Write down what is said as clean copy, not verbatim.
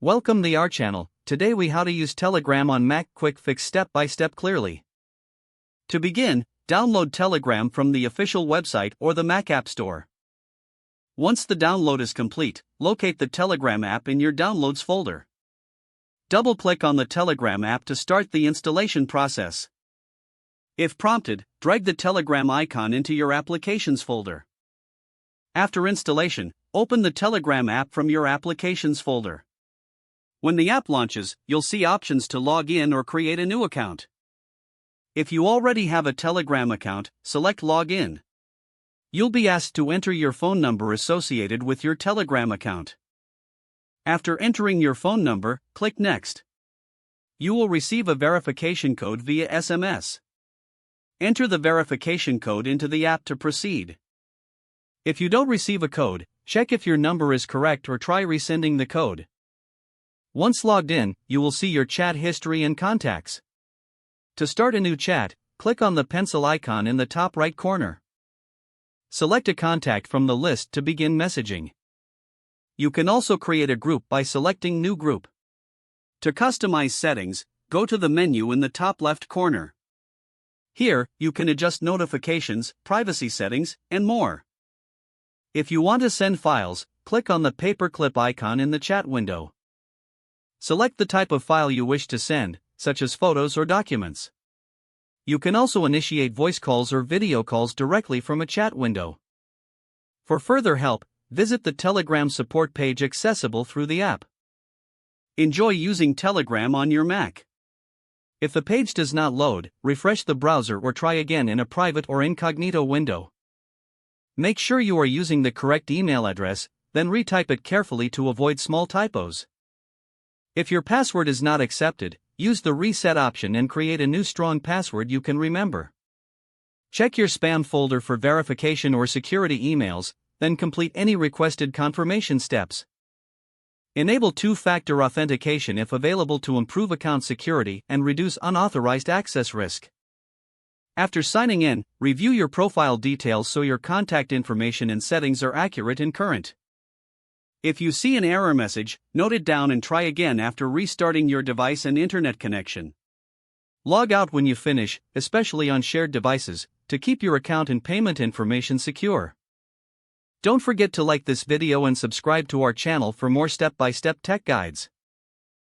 Welcome to our channel. Today we how to use Telegram on Mac. Quick fix step by step clearly. To begin, download Telegram from the official website or the Mac App Store. Once the download is complete, locate the Telegram app in your Downloads folder. Double-click on the Telegram app to start the installation process. If prompted, drag the Telegram icon into your Applications folder. After installation, open the Telegram app from your Applications folder. When the app launches, you'll see options to log in or create a new account. If you already have a Telegram account, select Login. You'll be asked to enter your phone number associated with your Telegram account. After entering your phone number, click Next. You will receive a verification code via SMS. Enter the verification code into the app to proceed. If you don't receive a code, check if your number is correct or try resending the code. Once logged in, you will see your chat history and contacts. To start a new chat, click on the pencil icon in the top right corner. Select a contact from the list to begin messaging. You can also create a group by selecting New Group. To customize settings, go to the menu in the top left corner. Here, you can adjust notifications, privacy settings, and more. If you want to send files, click on the paperclip icon in the chat window. Select the type of file you wish to send, such as photos or documents. You can also initiate voice calls or video calls directly from a chat window. For further help, visit the Telegram support page accessible through the app. Enjoy using Telegram on your Mac. If the page does not load, refresh the browser or try again in a private or incognito window. Make sure you are using the correct email address, then retype it carefully to avoid small typos. If your password is not accepted, use the reset option and create a new strong password you can remember. Check your spam folder for verification or security emails, then complete any requested confirmation steps. Enable two-factor authentication if available to improve account security and reduce unauthorized access risk. After signing in, review your profile details so your contact information and settings are accurate and current. If you see an error message, note it down and try again after restarting your device and internet connection. Log out when you finish, especially on shared devices, to keep your account and payment information secure. Don't forget to like this video and subscribe to our channel for more step-by-step tech guides.